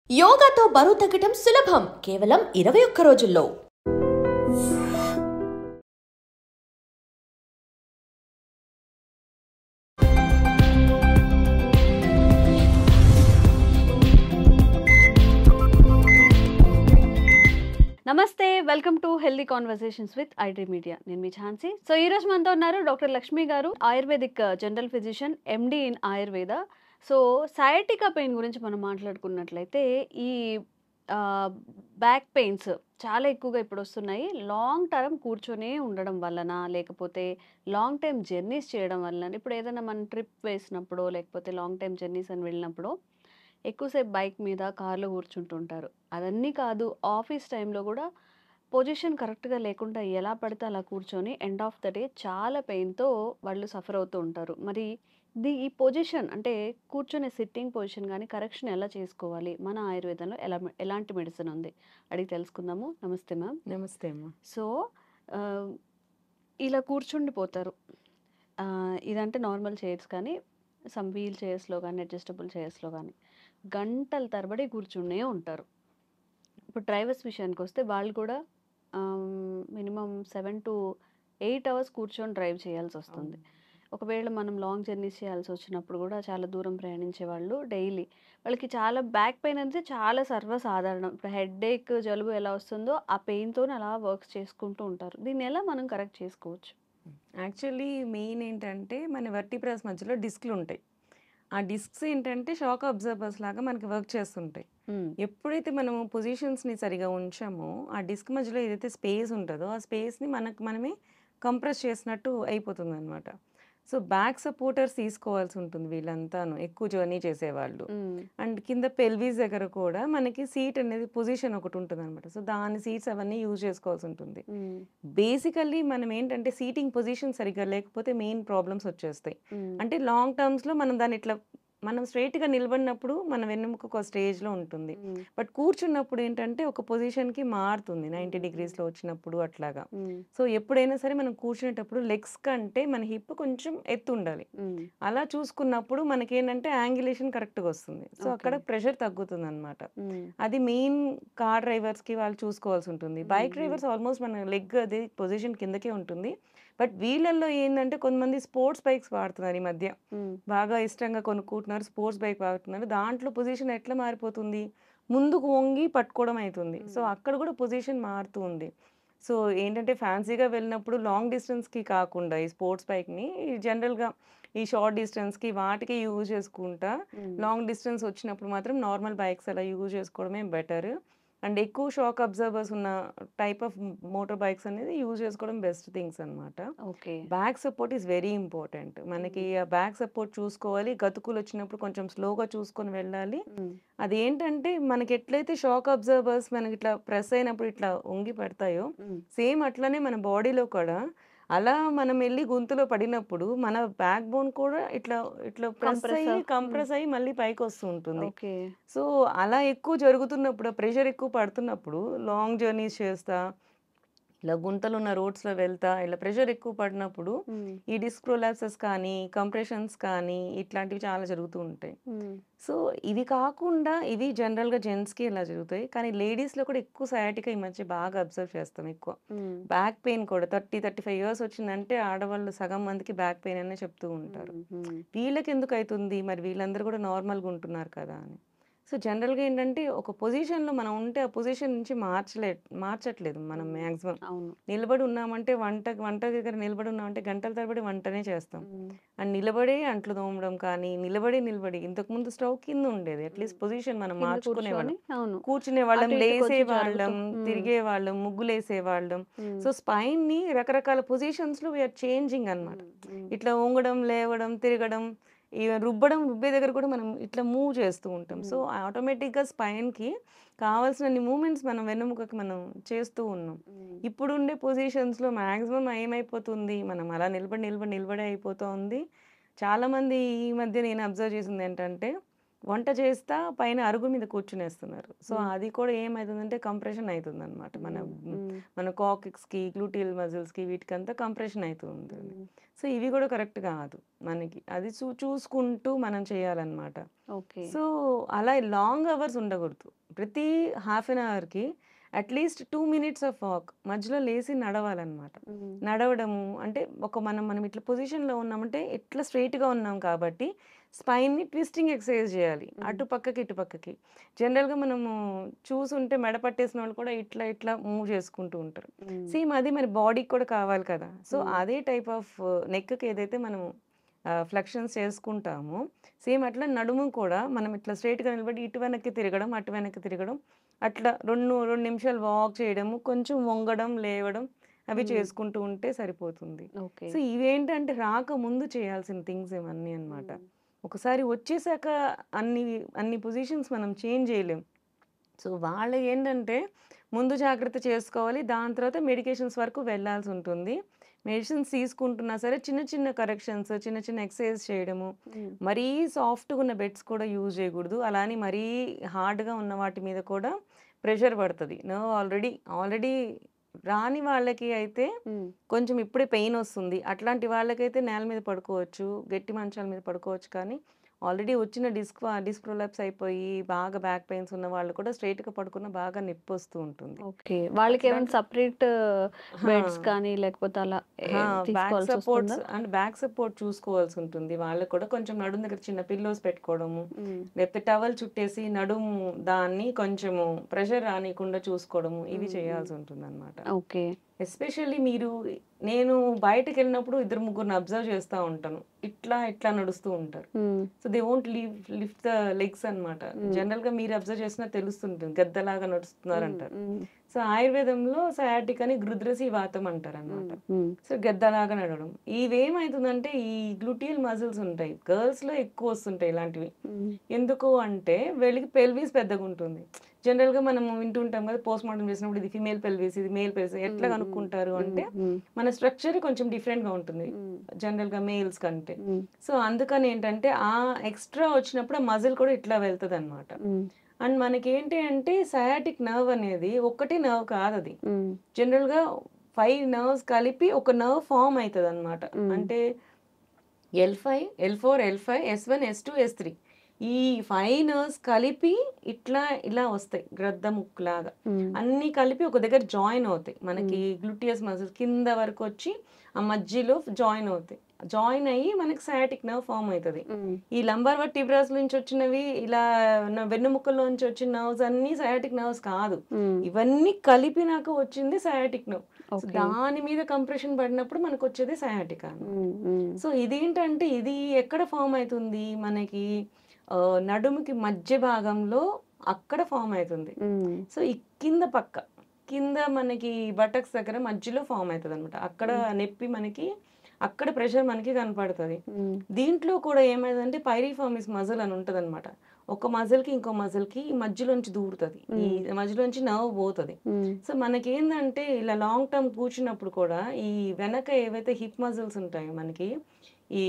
యోగాతో బరువు తగ్గటం సులభం కేవలం 21 రోజుల్లో. నమస్తే, welcome to healthy conversations with ఐడ్రీ media. నేను మీ ఝాన్సీ. సో ఈ రోజు మనతో ఉన్నారు డాక్టర్ లక్ష్మి గారు, ayurvedic general physician, MD in Ayurveda. So sciatica pain గురించి మనం మాట్లాడుకున్నట్లయితే ఈ బ్యాక్ పెయిన్స్ చాలా ఎక్కువగా ఇప్పుడు వస్తున్నాయి. లాంగ్ టర్మ్ కూర్చొనే ఉండడం వలన, లేకపోతే లాంగ్ టైం జర్నీస్ చేయడం వలన, ఇప్పుడు ఏదైనా మనం ట్రిప్ వేసినప్పుడు, లేకపోతే లాంగ్ టైం జర్నీస్ అని వెళ్ళినప్పుడు ఎక్కువసేపు బైక్ మీద, కార్లో కూర్చుంటుంటారు. అదన్నీ కాదు, ఆఫీస్ టైంలో కూడా పొజిషన్ కరెక్ట్‌గా లేకుండా ఎలా పడితే అలా కూర్చొని ఎండ్ ఆఫ్ ద డే చాలా పెయిన్‌తో వాళ్ళు సఫర్ అవుతూ ఉంటారు. మరి ఈ పొజిషన్ అంటే కూర్చొనే సిట్టింగ్ పొజిషన్ గాని కరెక్షన్ ఎలా చేసుకోవాలి? మన ఆయుర్వేదంలో ఎలాంటి మెడిసిన్ ఉంది? అడిగి తెలుసుకుందాము. నమస్తే మ్యామ్. నమస్తే అమ్మ. సో ఆహ్, ఇలా కూర్చుండిపోతారు. ఇదంటే నార్మల్ చైర్స్ కానీ, సమ్ వీల్ చైర్స్‌లో గానీ, అడ్జస్టబుల్ చైర్స్‌లో గానీ గంటల తరబడి కూర్చునే ఉంటారు. ఇప్పుడు డ్రైవర్స్ విషయానికొస్తే వాళ్ళు కూడా మినిమమ్ 7-8 అవర్స్ కూర్చొని డ్రైవ్ చేయాల్సొస్తుంది. ఒకవేళ మనం లాంగ్ జర్నీస్ చేయాల్సొచ్చినప్పుడు కూడా చాలా దూరం ప్రయాణించే వాళ్ళు డైలీ వాళ్ళకి చాలా బ్యాక్ పెయిన్ అనేది చాలా సర్వసాధారణం. ఇప్పుడు హెడ్‌ఏక్, జలుబు ఎలా వస్తుందో ఆ పెయిన్‌తోని అలా వర్క్స్ చేసుకుంటూ ఉంటారు. దీన్ని ఎలా మనం కరెక్ట్ చేసుకోవచ్చు? యాక్చువల్లీ మెయిన్ ఏంటంటే మన వర్టిబ్రాస్ మధ్యలో డిస్క్‌లుంటాయి. ఆ డిస్క్స్ ఏంటంటే షాక్ అబ్జర్బర్స్ లాగా మనకి వర్క్ చేస్తుంటాయి. హ్మ్. ఎప్పుడైతే మనము పొజిషన్స్‌ని సరిగ్గా ఉంచామో, ఆ డిస్క్ మధ్యలో ఏదైతే స్పేస్ ఉంటదో, ఆ స్పేస్‌ని మనకు మనమే కంప్రెస్ చేసినట్టు అయిపోతుందనమాట. సో, బ్యాక్ సపోర్టర్స్ తీసుకోవాల్సి ఉంటుంది వీళ్ళంతాను, ఎక్కువ జర్నీ చేసేవాళ్ళు. హ్మ్. అండ్ కింద పెల్విస్ దగ్గర కూడా మనకి సీట్ అనేది పొజిషన్ ఒకటి ఉంటుందనమాట. సో, దాని సీట్స్ అవన్నీ యూజ్ చేసుకోవాల్సి ఉంటుంది. హ్మ్. బేసికల్లీ మనం ఏంటంటే సీటింగ్ పొజిషన్ సరిగ్గా లేకపోతే మెయిన్ ప్రాబ్లమ్స్ వచ్చేస్తాయి. హ్మ్. అంటే లాంగ్ టర్మ్స్‌లో మనం దాన్ని ఇట్లా మనం స్ట్రెయిట్‌గా నిలబడినప్పుడు మన వెన్నెముక ఒక స్టేజ్‌లో ఉంటుంది. హ్మ్. బట్ కూర్చున్నప్పుడు ఏంటంటే ఒక పొజిషన్‌కి మారుతుంది. 90 హ్మ్. డిగ్రీస్‌లో వచ్చినప్పుడు అట్లాగా. హ్మ్. సో, ఎప్పుడైనా సరే మనం కూర్చునేటప్పుడు లెగ్స్ కంటే మన హిప్ కొంచెం ఎత్తుండాలి. హ్మ్. అలా చూసుకున్నప్పుడు మనకేంటంటే యాంగిలేషన్ కరెక్ట్‌గా వస్తుంది. So, okay. అక్కడ ప్రెషర్ తగ్గుతుందనమాట. హ్మ్. అది మెయిన్ కార్ డ్రైవర్స్‌కి వాళ్ళు చూసుకోవాల్సి ఉంటుంది. హ్మ్. బైక్ హ్మ్. డ్రైవర్స్ ఆల్మోస్ట్ మన లెగ్ అది పొజిషన్ కిందకే ఉంటుంది. బట్ వీళ్ళల్లో ఏందంటే కొంతమంది స్పోర్ట్స్ బైక్స్ వాడుతున్నారు ఈ మధ్య. హ్మ్. బాగా ఇష్టంగా కొనుక్కుంటున్నారు. స్పోర్ట్స్ బైక్ వాడుతున్నారు. దాంట్లో పొజిషన్ ఎట్లా మారిపోతుంది? ముందుకు వంగి పట్టుకోవడం అయితుంది. సో, హ్మ్. అక్కడ కూడా పొజిషన్ మారుతూ ఉంది. సో, ఏంటంటే ఫ్యాన్సీగా వెళ్ళినప్పుడు లాంగ్ డిస్టెన్స్‌కి కాకుండా ఈ స్పోర్ట్స్ బైక్‌ని జనరల్‌గా ఈ షార్ట్ డిస్టెన్స్‌కి వాటికి యూజ్ చేసుకుంటా, హ్మ్. లాంగ్ డిస్టెన్స్ వచ్చినప్పుడు మాత్రం నార్మల్ బైక్స్ అలా యూజ్ చేసుకోవడమే బెటర్. అండ్ ఎక్కువ షాక్ అబ్జర్బర్స్ ఉన్న టైప్ ఆఫ్ మోటార్ బైక్స్ అనేది యూజ్ చేసుకోవడం బెస్ట్ థింగ్స్ అనమాట. Okay. Back support is very important. మనకి హ్మ్. ఆ బ్యాక్ సపోర్ట్ చూసుకోవాలి. గతుకులొచ్చినప్పుడు కొంచెం స్లోగా చూసుకొని వెళ్ళాలి. హ్మ్. అదేంటంటే మనకెట్లయితే షాక్ అబ్జర్బర్స్ మనకిట్లా ప్రెస్ అయినప్పుడు ఇట్లా వంగి పడతాయో, హ్మ్. సేమ్ అట్లనే మన బాడీలో కూడా అలా మనం ఎళ్లి గొంతులో పడినప్పుడు మన బ్యాక్ బోన్ కూడా ఇట్లా ఇట్లా ప్రెస్ అయ్యి, కంప్రెసర్. హ్మ్. కంప్రెస్ అయ్యి మళ్ళీ పైకొస్తూ ఉంటుంది. ఓకే. సో, అలా ఎక్కువ జరుగుతున్నప్పుడు, ఆ ప్రెషర్ ఎక్కువ పడుతున్నప్పుడు లాంగ్ జర్నీస్ చేస్తా, ఇలా గుంతలున్న రోడ్స్‌లో వెళ్తా, ఇలా ప్రెషర్ ఎక్కువ పడినప్పుడు హ్మ్. ఈ డిస్క్ ప్రొలాప్సెస్ కానీ, కంప్రెషన్స్ కానీ ఇట్లాంటివి చాలా జరుగుతూ ఉంటాయి. హ్మ్. సో, ఇవి కాకుండా ఇవి జనరల్‌గా జెంట్స్‌కి ఇలా జరుగుతాయి. కానీ లేడీస్‌లో కూడా ఎక్కువ సయాటికా ఈ మధ్య బాగా అబ్జర్వ్ చేస్తాం ఎక్కువ. హ్మ్. బ్యాక్ పెయిన్ కూడా 35 ఇయర్స్ వచ్చిందంటే ఆడవాళ్ళు సగం మందికి బ్యాక్ పెయిన్ అనే చెప్తూ ఉంటారు. హ్మ్. హ్మ్. వీళ్ళకెందుకైతుంది? మరి వీళ్ళందరూ కూడా నార్మల్‌గా ఉంటున్నారు కదా! అని. సో, జనరల్‌గా ఏంటంటే ఒక పొజిషన్‌లో మనం ఉంటే ఆ పొజిషన్ నుంచి మార్చట్లేదు మనం హ్మ్. మాక్సిమం. అవును. నిలబడి ఉన్నామంటే వంట దగ్గర నిలబడి ఉన్నామంటే గంటల తరబడి వంటనే చేస్తాం. హ్మ్. అండ్ నిలబడే అంట్లు తోమడం కానీ, నిలబడి ఇంతకుముందు స్టవ్ కింద ఉండేది. హ్మ్. అట్‌లీస్ట్ పొజిషన్ మనం కింద కూర్చొని మార్చుకునేవాళ్ళం. అవును. కూర్చునేవాళ్ళం, అటు ఇటు కొంచెం జరుగుతూ. లేసేవాళ్ళం, హ్మ్. తిరిగేవాళ్ళం, ముగ్గులేసేవాళ్ళం. హ్మ్. సో, స్పైన్‌ని రకరకాల పొజిషన్స్‌లో వి ఆర్ చేంజింగ్ అనమాట. హ్మ్. హ్మ్. ఇట్లా వంగడం, లేవడం, తిరగడం, రుబ్బే దగ్గర కూడా మనం ఇట్లా మూవ్ చేస్తూ ఉంటాం. సో, హ్మ్. ఆటోమేటిక్‌గా స్పైన్‌కి కావాల్సినన్ని మూవ్‌మెంట్స్ మనం వెన్నెముకకి మనం చేస్తూ ఉన్నాం. హ్మ్. ఇప్పుడుండే పొజిషన్స్‌లో మాక్సిమం ఏమైపోతుంది, మనం అలా నిలబడే అయిపోతోంది. చాలామంది ఈ మధ్య నేను అబ్జర్వ్ చేసిందేంటంటే, వంట చేస్తా పైన అరుగు మీద కూర్చునేస్తున్నారు. సో, అది కూడా ఏమైతుందంటే కంప్రెషన్ అయితుందనమాట. మన కాక్స్‌కి, గ్లూటియల్ మజిల్స్‌కి వీటికంతా కంప్రెషన్ అయితూ ఉంటుంది. సో, ఇవి కూడా కరెక్ట్ కాదు మనకి. అది చూసుకుంటూ మనం చేయాలనమాట. ఓకే. సో, అలా లాంగ్ అవర్స్ ఉండకూడదు. ప్రతి హాఫ్ అన్ అవర్‌కి అట్‌లీస్ట్ 2 మినిట్స్ ఆఫ్ వాక్ మధ్యలో లేసి నడవాలనమాట. నడవడము అంటే మనం ఇట్లా పొజిషన్‌లో ఉన్నామంటే ఇట్లా స్ట్రెయిట్‌గా ఉన్నాం కాబట్టి స్పైన్‌ని ట్విస్టింగ్ ఎక్సర్సైజ్ చేయాలి. అటు పక్కకి, ఇటు పక్కకి. జనరల్‌గా మనము చూసుంటే మెడ పట్టేసిన వాళ్ళు కూడా ఇట్లా మూవ్ చేసుకుంటూ ఉంటారు. సేమ్ అది మరి బాడీకి కూడా కావాలి కదా! సో, అదే టైప్ ఆఫ్ నెక్‌కి ఏదైతే మనము ఫ్లెక్షన్స్ చేసుకుంటామో సేమ్ అట్లా నడుము కూడా మనం ఇట్లా స్ట్రెయిట్‌గా నిలబడి ఇటు వెనక్కి తిరగడం, అటు వెనక్కి తిరగడం అట్లా 2 నిమిషాలు వాక్ చేయడము, కొంచెం వంగడం, లేవడం అవి చేసుకుంటూ ఉంటే సరిపోతుంది. ఓకే. సో, ఇవేంటంటే రాకముందు చేయాల్సిన థింగ్స్ ఇవన్నీ అన్నమాట. ఒకసారి వచ్చేసాక అన్ని అన్ని పొజిషన్స్ మనం చేంజ్ చేయలేం. సో, వాళ్ళేంటంటే ముందు జాగ్రత్త చేసుకోవాలి. దాని తర్వాత మెడికేషన్స్ వరకు వెళ్ళాల్సుంటుంది. మెడిసిన్స్ తీసుకుంటున్నా సరే చిన్న చిన్న కరెక్షన్స్, చిన్న చిన్న ఎక్సర్‌సైజ్ చేయడము. మరీ సాఫ్ట్‌గా ఉన్న బెడ్స్ కూడా యూజ్ చేయకూడదు. అలా అని మరీ హార్డ్‌గా ఉన్న వాటి మీద కూడా ప్రెషర్ పడతది. నర్వ్ ఆల్రెడీ రాని వాళ్ళకి అయితే కొంచెం ఇప్పుడే పెయినొస్తుంది. అట్లాంటి వాళ్ళకైతే నేల మీద పడుకోవచ్చు. గట్టి మంచాల మీద పడుకోవచ్చు. కానీ ఆల్రెడీ వచ్చిన డిస్క్ ప్రొలాప్స్ అయిపోయి బాగా బ్యాక్ పెయిన్స్ ఉన్న వాళ్ళు కూడా స్ట్రెయిట్‌గా పడుకున్న బాగా నొప్పొస్తూ ఉంటుంది. ఓకే. వాళ్ళకేమైనా అట్లాంటి సెపరేట్ ఆ! బెడ్స్ కానీ లేకపోతే అలా ఆ! బ్యాక్ సపోర్ట్స్ తీసుకోవాల్సొస్తుందా? అండ్ బ్యాక్ సపోర్ట్ చూసుకోవాల్సుంటుంది. వాళ్ళకి కూడా కొంచెం నడుము దగ్గర చిన్న పిల్లోస్ పెట్టుకోవడము, హ్మ్. లేకపోతే టవల్ చుట్టేసి నడుము దాన్ని కొంచెము ప్రెషర్ రానీయకుండా చూసుకోవడము ఇవి చేయాల్సుంటుందనమాట. ఓకే. ఎస్పెషల్లీ నేను బయటకెళ్ళినప్పుడు ఇద్దరు ముగ్గురిని అబ్జర్వ్ చేస్తా ఉంటాను. ఇట్లా నడుస్తూ ఉంటారు. So, they won't lift the legs అన్నమాట. జనరల్‌గా మీరు అబ్జర్వ్ చేసినా తెలుస్తుంటుంది. గద్దలాగా నడుస్తున్నారంటారు. సో, ఆయుర్వేదంలో సయాటిక్ అని గృధ్రసి వాతం అంటారనమాట. సో, గద్దలాగా నడవడం. ఇవేమైతుందంటే ఈ గ్లూటియల్ మజిల్స్ ఉంటాయి. గర్ల్స్‌లో ఎక్కువ వస్తుంటాయి ఇలాంటివి. ఎందుకు అంటే వీళ్ళకి పెల్విస్ పెద్దగుంటుంది. జనరల్‌గా మనము వింటుంటాం కదా! పోస్ట్‌మార్టం చేసినప్పుడు ఇది ఫీమేల్ పెల్విస్, ఇది మేల్ పెల్విస్ ఎట్లా కనుక్కుంటారు అంటే మన స్ట్రక్చర్ కొంచెం డిఫరెంట్‌గా ఉంటుంది. జనరల్‌గా మేల్స్ కంటే. సో, అందుకని ఏంటంటే ఆ ఎక్స్‌ట్రా వచ్చినప్పుడు ఆ మజిల్ కూడా ఇట్లా వెళ్తదనమాట. అండ్ మనకేంటి అంటే సయాటిక్ నర్వ్ అనేది ఒక్కటే నర్వ్ కాదది. జనరల్‌గా 5 నర్వ్స్ కలిపి ఒక నర్వ్ ఫార్మ్ అయితదనమాట. అంటే L5, L4, L5, S1, S2, S3 ఈ 5 నర్వ్స్ కలిపి ఇలా వస్తాయి. గ్రద్ద ముక్కులాగా. అన్నీ కలిపి ఒక దగ్గర జాయిన్ అవుతాయి. మనకి గ్లూటియస్ మజిల్ కింద వరకు వచ్చి ఆ మధ్యలో జాయిన్ అవుతాయి. జాయిన్ అయ్యి మనకి సయాటిక్ నర్వ్ ఫార్మ్ అయితది. ఈ లంబార్ వర్టిబ్రాస్ నుంచి వచ్చినవి ఇలా వెన్నుముక్కలో నుంచి వచ్చిన నర్వ్స్ అన్నీ సయాటిక్ నర్వ్స్ కాదు. ఇవన్నీ కలిపినాక వచ్చింది సయాటిక్ నర్వ్. సో, దాని మీద కంప్రెషన్ పడినప్పుడు మనకొచ్చేది సయాటికా అన్నమాట. సో, ఇదేంటంటే ఇది ఎక్కడ ఫార్మ్ అయితుంది మనకి నడుముకి మధ్య భాగంలో అక్కడ ఫార్మ్ అయితుంది. సో, ఈ కింద మనకి బటక్స్ దగ్గర మధ్యలో ఫార్మ్ అయితదనమాట. అక్కడ నొప్పి మనకి అక్కడ ప్రెషర్ మనకి కనపడతది. దీంట్లో కూడా ఏమైందంటే పైరిఫార్మిస్ మజిల్ అని ఉంటదనమాట. ఒక మజిల్‌కి ఇంకో మజిల్‌కి మధ్యలోంచి దూరుతది. ఈ మధ్యలోంచి నర్వ్ పోతది. సో, మనకేందంటే ఇలా లాంగ్ టర్మ్ కూర్చున్నప్పుడు కూడా ఈ వెనక ఏవైతే హిప్ మజిల్స్ ఉంటాయో మనకి ఈ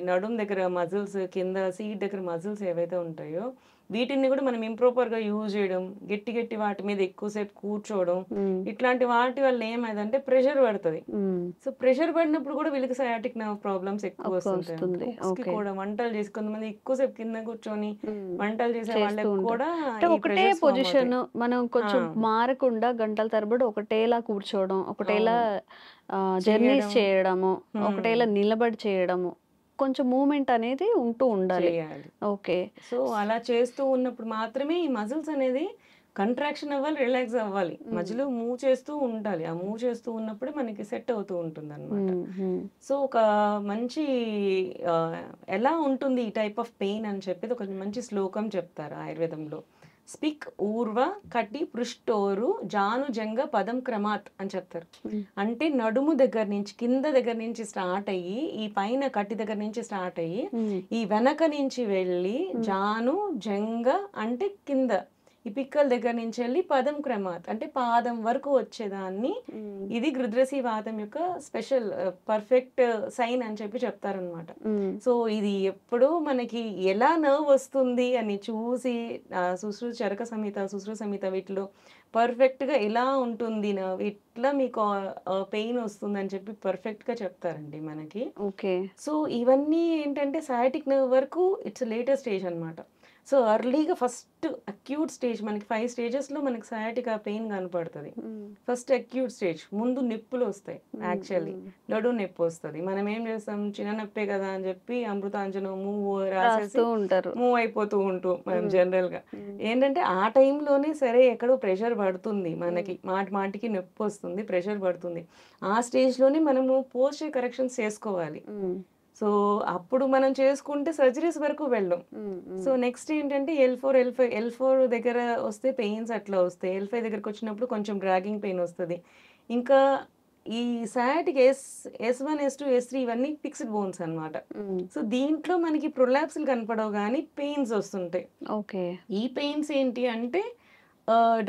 నడుము దగ్గర మజిల్స్ కింద సీట్ దగ్గర మజిల్స్ ఏవైతే ఉంటాయో వీటిని కూడా మనం ఇంప్రాపర్‌గా యూజ్ చేయడం, గట్టి వాటి మీద ఎక్కువసేపు కూర్చోవడం ఇట్లాంటి వాటి వల్ల ఏమైందంటే ప్రెషర్ పడతది. సో, ప్రెషర్ పడినప్పుడు కూడా వీళ్ళకి సయాటిక్ నర్వ్ ప్రాబ్లమ్స్ ఎక్కువ వస్తుంటాయి. వస్తుంది. హుక్స్‌కి కూడా వంటలు చేసి కొంతమంది ఎక్కువసేపు కింద కూర్చొని వంటలు చేసే చేస్తూ వాళ్ళకి ఉంటారు. కూడా అంటే ఈ ఒకటే ప్రెషర్స్ ఫార్మ్ అవుతాయి. పొజిషన్ మనం కొంచెం మారకుండా గంటల తరబడి ఒకటేలా కూర్చోవడం, ఒకటేలా జర్నీస్ చేయడం చేయడము, ఒకటేలా నిలబడి చేయడము, కొంచెం మూవ్‌మెంట్ అనేది ఉంటూ ఉండాలి. చేయాలి. ఓకే. సో, అలా చేస్తూ ఉన్నప్పుడు మాత్రమే ఈ మజిల్స్ అనేది కంట్రాక్షన్ అవ్వాలి, రిలాక్స్ అవ్వాలి. మధ్యలో మూవ్ చేస్తూ ఉండాలి. ఆ మూవ్ చేస్తూ ఉన్నప్పుడే మనకి సెట్ అవుతూ ఉంటుందన్నమాట. సో, ఒక మంచి ఎలా ఉంటుంది ఈ టైప్ ఆఫ్ పెయిన్ అని చెప్పేది ఒక మంచి శ్లోకం చెప్తారు ఆయుర్వేదంలో. స్పిక్ ఊర్వ కటి పృష్టోరు జాను జంగ పదం క్రమాత్ అని చెప్తారు. అంటే నడుము దగ్గర నుంచి కింద దగ్గర నుంచి స్టార్ట్ అయ్యి ఈ పైన కటి దగ్గర నుంచి స్టార్ట్ అయ్యి ఈ వెనక నుంచి వెళ్ళి జాను జంగ అంటే కింద ఈ పిక్కల దగ్గర నుంచి వెళ్ళి పదం క్రమాత్ అంటే పాదం వరకు వచ్చేదాన్ని ఇది గృధ్రసి వాతం యొక్క స్పెషల్ పర్ఫెక్ట్ సైన్ అని చెప్పి చెప్తారనమాట. సో ఇది ఎప్పుడు మనకి ఎలా నర్వ్ వస్తుంది అని చూసి చరక సంహిత సుశ్రు సంహిత వీటిలో పర్ఫెక్ట్గా ఎలా ఉంటుంది నర్వ్ ఇట్లా మీకు పెయిన్ వస్తుంది అని చెప్పి పర్ఫెక్ట్గా చెప్తారండి మనకి. ఓకే. సో ఇవన్నీ ఏంటంటే సయాటిక్ నర్వ్ వరకు ఇట్స్ లేటెస్ట్ స్టేజ్ అనమాట. సో ఎర్లీగా ఫస్ట్ అక్యూట్ స్టేజ్ మనకి 5 స్టేజెస్లో మనకి సయాటికా పెయిన్ కనపడుతుంది. ఫస్ట్ అక్యూట్ స్టేజ్ ముందు నొప్పులు వస్తాయి. యాక్చువల్లీ నడు నొప్పి వస్తుంది. మనం ఏం చేస్తాం, చిన్న నొప్పే కదా అని చెప్పి అమృతాంజనం మూవ్ రాసేసి మూవ్ అయిపోతూ ఉంటాం మనం జనరల్గా. ఏంటంటే ఆ టైంలోనే సరే ఎక్కడో ప్రెషర్ పడుతుంది మనకి, మాటికి నొప్పి వస్తుంది, ప్రెషర్ పడుతుంది. ఆ స్టేజ్లోనే మనము పోస్చర్ కరెక్షన్స్ చేసుకోవాలి. సో అప్పుడు మనం చేసుకుంటే సర్జరీస్ వరకు వెళ్ళం. సో నెక్స్ట్ ఏంటంటే L4 దగ్గర వస్తే పెయిన్స్ అట్లా వస్తాయి. L5 దగ్గరకు వచ్చినప్పుడు కొంచెం డ్రాగింగ్ పెయిన్ వస్తుంది. ఇంకా ఈ సయాటిక్ S1 S2 S3 ఇవన్నీ ఫిక్స్డ్ బోన్స్ అనమాట. సో దీంట్లో మనకి ప్రొలాప్స్లు కనపడవు కానీ పెయిన్స్ వస్తుంటాయి. ఓకే. ఈ పెయిన్స్ ఏంటి అంటే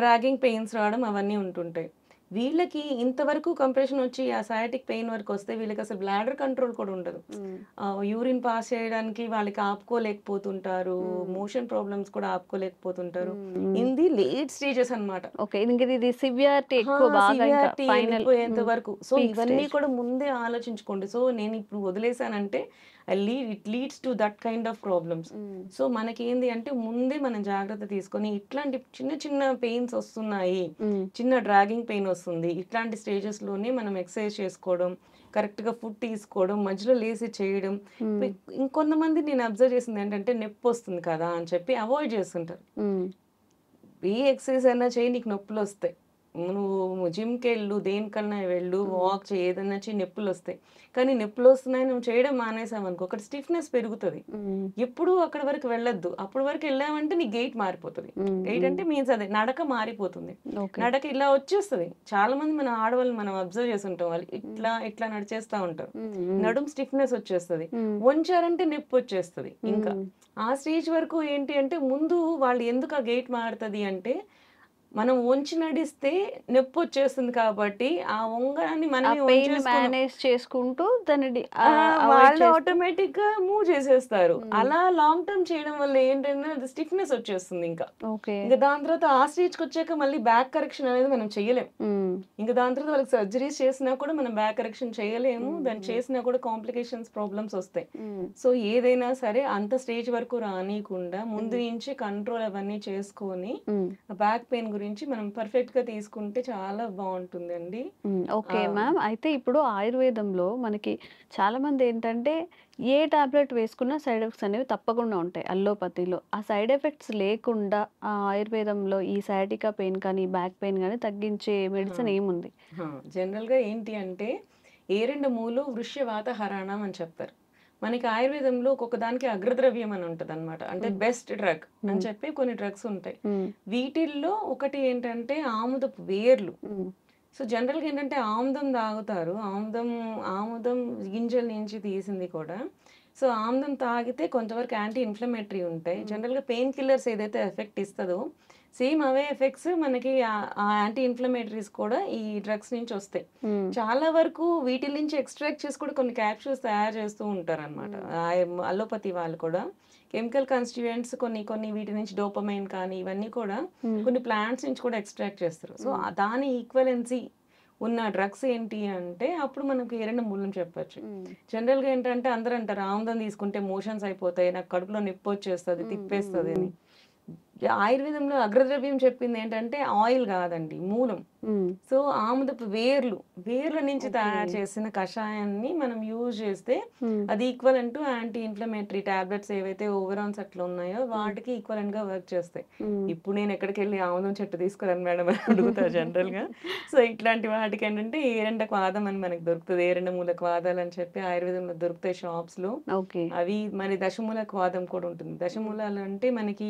డ్రాగింగ్ పెయిన్స్ రావడం అవన్నీ ఉంటుంటాయి. వీళ్ళకి ఇంతవరకు కంప్రెషన్ వచ్చి ఆ సయాటిక్ పెయిన్ వరకు వస్తే వీళ్ళకి అసలు బ్లాడర్ కంట్రోల్ కూడా ఉండదు. యూరిన్ పాస్ చేయడానికి వాళ్ళకి ఆపుకోలేకపోతుంటారు, మోషన్ ప్రాబ్లమ్స్ కూడా ఆపుకోలేకపోతుంటారు. ఇది లేట్ స్టేజెస్ అనమాట. అయిపోయేంత వరకు. సో ఇవన్నీ కూడా ముందే ఆలోచించుకోండి. సో నేను ఇప్పుడు వదిలేసానంటే it leads to that kind of problems. So మనకి ఏంది అంటే ముందే మనం జాగ్రత్త తీసుకొని ఇట్లాంటి చిన్న చిన్న పెయిన్స్ వస్తున్నాయి, చిన్న డ్రాగింగ్ పెయిన్ వస్తుంది, ఇట్లాంటి స్టేజెస్ లోనే మనం ఎక్సర్సైజ్ చేసుకోవడం, కరెక్ట్ గా ఫుడ్ తీసుకోవడం, మధ్యలో లేసి చేయడం. ఇంకొంతమంది నేను అబ్జర్వ్ చేసింది ఏంటంటే నొప్పి వస్తుంది కదా అని చెప్పి అవాయిడ్ చేస్తుంటారు. ఏ ఎక్సర్సైజ్ అయినా చేయి, నీకు నొప్పులు వస్తాయి, నువ్వు జిమ్కి వెళ్ళు, దేనికన్నా వెళ్ళు, వాక్ చేయి, ఏదన్నా చేయి, నొప్పులు వస్తాయి. కానీ నొప్పులు వస్తున్నాయి నువ్వు చేయడం మానేసావనుకో ఒకటి స్టిఫ్నెస్ పెరుగుతుంది. ఎప్పుడు అక్కడ వరకు వెళ్ళొద్దు. అప్పటి వరకు వెళ్ళామంటే నీ గెయిట్ మారిపోతుంది. గెయిట్ అంటే మీన్స్ అదే నడక మారిపోతుంది. నడక ఇలా వచ్చేస్తుంది. చాలా మంది మన ఆడవాళ్ళు మనం అబ్జర్వ్ చేసి ఉంటాం, వాళ్ళు ఇట్లా ఇట్లా నడిచేస్తా ఉంటారు, నడుము స్టిఫ్నెస్ వచ్చేస్తుంది. వంచారంటే నొప్పి వచ్చేస్తుంది. ఇంకా ఆ స్టేజ్ వరకు ఏంటి అంటే ముందు వాళ్ళు ఎందుకు ఆ గెయిట్ మారుతుంది అంటే మనం వంచి నడిస్తే నొప్పి వచ్చేస్తుంది కాబట్టి ఆ వంగడాన్ని మనం మేనేజ్ చేసుకుంటూ వాళ్ళు ఆటోమేటిక్ గా మూవ్ చేసేస్తారు. అలా లాంగ్ టర్మ్ చేయడం వల్ల ఏంటంటే అది స్టిఫ్నెస్ వచ్చేస్తుంది. ఇంకా దాని తర్వాత ఆ స్టేజ్ కి వచ్చాక మళ్ళీ బ్యాక్ కరెక్షన్ అనేది మనం చేయలేం. ఇంకా దాని తర్వాత వాళ్ళకి సర్జరీస్ చేసినా కూడా మనం బ్యాక్ కరెక్షన్ చేయలేము. దాన్ని చేసినా కూడా కాంప్లికేషన్స్ ప్రాబ్లమ్స్ వస్తాయి. సో ఏదైనా సరే అంత స్టేజ్ వరకు రానియకుండా ముందు నుంచి కంట్రోల్ అవన్నీ చేసుకొని బ్యాక్ పెయిన్ గురించి మనం పర్ఫెక్ట్ గా తీసుకుంటే చాలా బాగుంటుందండి. Okay ma'am. అయితే ఇప్పుడు ఆయుర్వేదంలో మనకి చాలా మంది ఏంటంటే ఏ టాబ్లెట్ వేసుకున్నా సైడ్ ఎఫెక్ట్స్ అనేవి తప్పకుండా ఉంటాయి. అల్లోపతిలో ఆ సైడ్ ఎఫెక్ట్స్ లేకుండా ఆ ఆయుర్వేదంలో ఈ సయాటికా పెయిన్ కానీ బ్యాక్ పెయిన్ కానీ తగ్గించే మెడిసిన్ ఏముంది? జనరల్ గా ఏంటి అంటే ఏరెండు మూలు వృష్యవాత హరాణం అని చెప్తారు. మనకి ఆయుర్వేదంలో ఒక్కొక్క దానికి అగ్రద్రవ్యం అని ఉంటది అనమాట. అంటే బెస్ట్ డ్రగ్ అని చెప్పి కొన్ని డ్రగ్స్ ఉంటాయి. వీటిల్లో ఒకటి ఏంటంటే ఆముదపు వేర్లు. సో జనరల్ గా ఏంటంటే ఆముదం తాగుతారు, ఆముదం గింజల నుంచి తీసింది కూడా. సో ఆముదం తాగితే కొంతవరకు యాంటీ ఇన్ఫ్లమేటరీ ఉంటాయి. జనరల్ గా పెయిన్ కిల్లర్స్ ఏదైతే ఎఫెక్ట్ ఇస్తుందో సేమ్ అవే ఎఫెక్ట్స్ మనకి ఆ యాంటీ ఇన్ఫ్లమేటరీస్ కూడా ఈ డ్రగ్స్ నుంచి వస్తాయి. చాలా వరకు వీటి నుంచి ఎక్స్ట్రాక్ట్ చేసి కూడా కొన్ని క్యాప్సూల్స్ తయారు చేస్తూ ఉంటారు అనమాట అలోపతి వాళ్ళు కూడా. కెమికల్ కాన్స్టిట్యూయెంట్స్ కొన్ని వీటి నుంచి డోపమైన్ కానీ ఇవన్నీ కూడా కొన్ని ప్లాంట్స్ నుంచి కూడా ఎక్స్ట్రాక్ట్ చేస్తారు. సో దాని ఈక్వలెన్సీ ఉన్న డ్రగ్స్ ఏంటి అంటే అప్పుడు మనకు ఏరెండు మూలం చెప్పచ్చు. జనరల్ గా ఏంటంటే అందరూ అంటారు ఆముదం తీసుకుంటే మోషన్స్ అయిపోతాయి, నాకు కడుపులో నొప్పి వచ్చేస్తుంది, తిప్పేస్తుంది అని. ఆయుర్వేదంలో అగ్రద్రవ్యం చెప్పింది ఏంటంటే ఆయిల్ కాదండి, మూలం. సో ఆముదపు వేర్ల నుంచి తయారు చేసిన కషాయాన్ని మనం యూజ్ చేస్తే అది equivalent to anti inflammatory tablets ఏవైతే ఓవరాన్స్ అట్లా ఉన్నాయో వాటికి ఈక్వలెంట్ గా వర్క్ చేస్తాయి. ఇప్పుడు నేను ఎక్కడికి వెళ్ళి ఆముదం చెట్టు తీసుకురాను మేడం అని అడుగుతారు జనరల్ గా. సో ఇట్లాంటి వాటికి ఏంటంటే ఏరెండ క్వాదం అని మనకు దొరుకుతుంది, ఏరెండ మూల క్వాదాలు అని చెప్పి ఆయుర్వేదంలో దొరుకుతాయి షాప్స్ లో. అవి మరి దశమూల క్వాదం కూడా ఉంటుంది. దశమూలాలు అంటే మనకి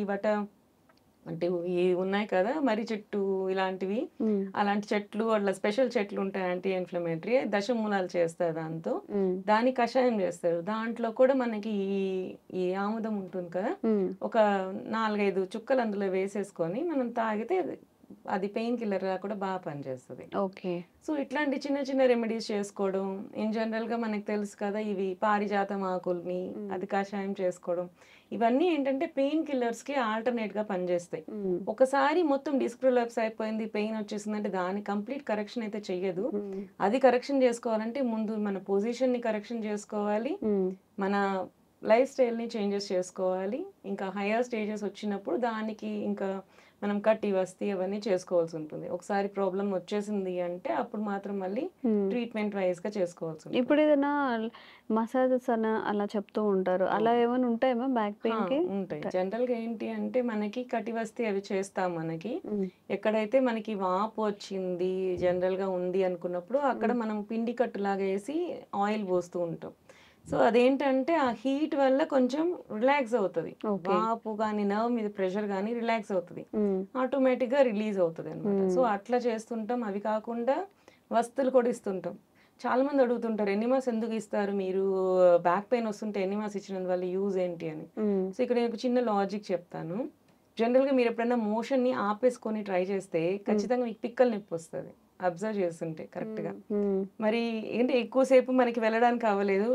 అంటే ఇవి ఉన్నాయి కదా మర్రి చెట్టు ఇలాంటివి, అలాంటి చెట్లు అట్లా స్పెషల్ చెట్లు ఉంటాయి యాంటీ ఇన్ఫ్లమేటరీ, దశమూలాలు చేస్తారు దాంతో, దాని కషాయం చేస్తారు. దాంట్లో కూడా మనకి ఈ ఆముదం ఉంటుంది కదా, ఒక 4-5 చుక్కలు అందులో వేసేసుకొని మనం తాగితే అది పెయిన్ కిల్లర్ గా కూడా బాగా పనిచేస్తుంది. ఓకే. సో ఇట్లాంటి చిన్న చిన్న రెమెడీస్ చేసుకోవడం, ఇన్ జనరల్ గా మనకి తెలుసు కదా ఇవి పారిజాతం ఆకుల్ని అది కషాయం చేసుకోవడం, ఇవన్నీ ఏంటంటే పెయిన్ కిల్లర్స్ కి ఆల్టర్నేట్ గా పనిచేస్తాయి. ఒకసారి మొత్తం డిస్క్ ప్రొలాప్స్ అయిపోయింది, పెయిన్ వచ్చేసిందంటే దాని కంప్లీట్ కరెక్షన్ అయితే చెయ్యదు. అది కరెక్షన్ చేసుకోవాలంటే ముందు మన పొజిషన్ ని కరెక్షన్ చేసుకోవాలి, మన లైఫ్ స్టైల్ ని చేంజెస్ చేసుకోవాలి. ఇంకా హయ్యర్ స్టేజెస్ వచ్చినప్పుడు దానికి ఇంకా మనం కట్టి వస్తీ అవన్నీ చేసుకోవాల్సి ఉంటుంది. ఒకసారి ప్రాబ్లం వచ్చేసింది అంటే అప్పుడు మాత్రం మళ్ళీ ట్రీట్మెంట్ వైజ్ గా చేసుకోవాల్సి ఉంటుంది. ఇప్పుడు ఏదైనా మసాజెస్ అని అలా చెప్తూ ఉంటారు, అలా ఏమైనా ఉంటాయా బ్యాక్ పెయిన్ కి? ఉంటాయి. జనరల్ గా ఏంటి అంటే మనకి కటి వస్తీ అవి చేస్తాం. మనకి ఎక్కడైతే మనకి వాపు వచ్చింది జనరల్ గా ఉంది అనుకున్నప్పుడు అక్కడ మనం పిండి కట్టు లాగా వేసి ఆయిల్ పోస్తూ ఉంటాం. సో అదేంటంటే ఆ హీట్ వల్ల కొంచెం రిలాక్స్ అవుతుంది, వాపు కానీ నర్వ్ మీద ప్రెషర్ కానీ రిలాక్స్ అవుతుంది, ఆటోమేటిక్ గా రిలీజ్ అవుతుంది అనమాట. సో అట్లా చేస్తుంటాం. అవి కాకుండా వస్తువులు కూడా ఇస్తుంటాం. చాలా మంది అడుగుతుంటారు ఎనిమాస్ ఎందుకు ఇస్తారు మీరు, బ్యాక్ పెయిన్ వస్తుంటే ఎనిమాస్ ఇచ్చినందు వల్ల యూజ్ ఏంటి అని. సో ఇక్కడ నేను చిన్న లాజిక్ చెప్తాను. జనరల్ గా మీరు ఎప్పుడైనా మోషన్ ని ఆపేసుకొని ట్రై చేస్తే ఖచ్చితంగా మీకు పిక్కలు నొప్పి వస్తుంది, అబ్జర్వ్ చేస్తుంటే కరెక్ట్ గా. మరి ఏంటి ఎక్కువసేపు మనకి వెళ్ళడానికి అవ్వలేదు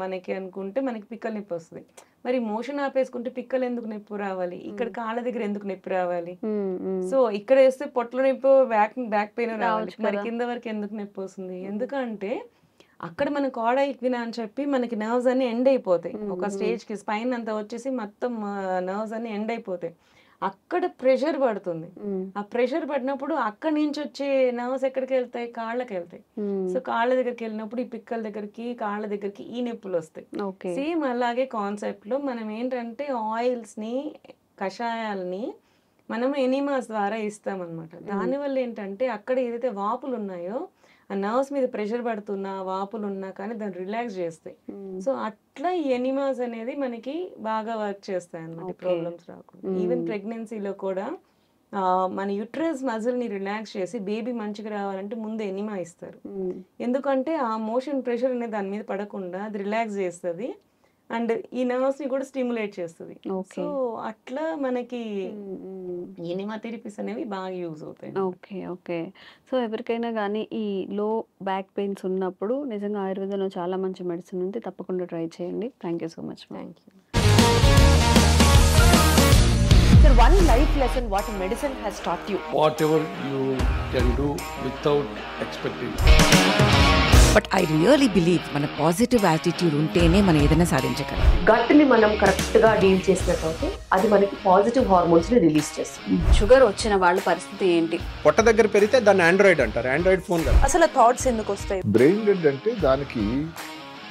మనకి అనుకుంటే మనకి పిక్కలు నొప్పి వస్తుంది. మరి మోషన్ ఆపేసుకుంటే పిక్కలు ఎందుకు నొప్పి రావాలి, ఇక్కడ కాళ్ళ దగ్గర ఎందుకు నొప్పి రావాలి? సో ఇక్కడ వేస్తే పొట్టలో నొప్పి బ్యాక్ పెయిన్ రావాలి, మరి కింద వరకు ఎందుకు నొప్పి వస్తుంది? ఎందుకంటే అక్కడ మన కాడా ఈక్వినా అని చెప్పి మనకి నర్వ్స్ అన్ని ఎండ్ అయిపోతాయి. ఒక స్టేజ్ కి స్పైన్ అంతా వచ్చేసి మొత్తం నర్వ్స్ అన్ని ఎండ్ అయిపోతాయి. అక్కడ ప్రెషర్ పడుతుంది. ఆ ప్రెషర్ పడినప్పుడు అక్కడి నుంచి వచ్చే నర్వ్స్ ఎక్కడికి వెళ్తాయి, కాళ్ళకి వెళ్తాయి. సో కాళ్ళ దగ్గరికి వెళ్ళినప్పుడు ఈ పిక్కల దగ్గరికి కాళ్ళ దగ్గరికి ఈ నొప్పులు వస్తాయి. సేమ్ అలాగే కాన్సెప్ట్ లో మనం ఏంటంటే ఆయిల్స్ ని కషాయాలని మనం ఎనిమాస్ ద్వారా ఇస్తాం అనమాట. దానివల్ల ఏంటంటే అక్కడ ఏదైతే వాపులు ఉన్నాయో ఆ నర్వ్స్ మీద ప్రెషర్ పడుతున్నా వాపులు ఉన్నా కానీ దాన్ని రిలాక్స్ చేస్తాయి. సో అట్లా ఈ ఎనిమాస్ అనేది మనకి బాగా వర్క్ చేస్తాయి అన్నమాట, ప్రాబ్లమ్స్ రాకుండా. ఈవెన్ ప్రెగ్నెన్సీలో కూడా మన యూట్రస్ మజిల్ ని రిలాక్స్ చేసి బేబీ మంచిగా రావాలంటే ముందు ఎనిమా ఇస్తారు. ఎందుకంటే ఆ మోషన్ ప్రెషర్ అనేది దాని మీద పడకుండా అది రిలాక్స్ చేస్తుంది అండ్ ఈ నర్వ్స్ ని కూడా స్టిమ్యులేట్ చేస్తుంది. సో అట్లా మనకి ఎనిమా థెరపీస్ అనేవి బాగా యూజ్ అవుతాయి. ఓకే. ఓకే. సో ఎవరికైనా కానీ ఈ లో బ్యాక్ పెయిన్స్ ఉన్నప్పుడు నిజంగా ఆయుర్వేదంలో చాలా మంచి మెడిసిన్ ఉంది, తప్పకుండా ట్రై చేయండి. Thank you so much. Thank you. Sir, one life lesson what medicine has taught you. Whatever you can do without expecting. But I really believe మన పాజిటివ్ యాటిట్యూడ్ ఉంటేనే మనం ఏదైనా సాధించగలం. గట్ని మనం కరెక్ట్ గా డీల్ చేసినట్లయితే అది మనకి పాజిటివ్ హార్మోన్స్ ని రిలీజ్ చేస్తుంది. షుగర్ వచ్చిన వాళ్ళ పరిస్థితి ఏంటి? పొట్ట దగ్గర పెరిగితే దాన్ని ఆండ్రాయిడ్ అంటారు, ఆండ్రాయిడ్ ఫోన్ కదా. అసలు థాట్స్ ఎందుకు వస్తాయి? బ్రెయిన్ డెడ్ అంటే దానికి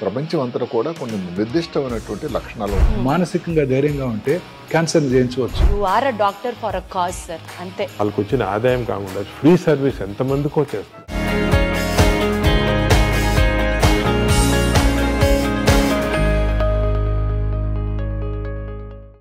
ప్రపంచం అంతా కూడా కొన్ని నిర్దిష్టమైనటువంటి లక్షణాలు. మానసికంగా ధైర్యంగా ఉంటే క్యాన్సర్ జయించవచ్చు. You are a doctor for a cause sir, అంతే. వాళ్ళకి వచ్చిన ఆదాయం కాకుండా ఫ్రీ సర్వీస్ ఎంతమందికో చేస్తుంది.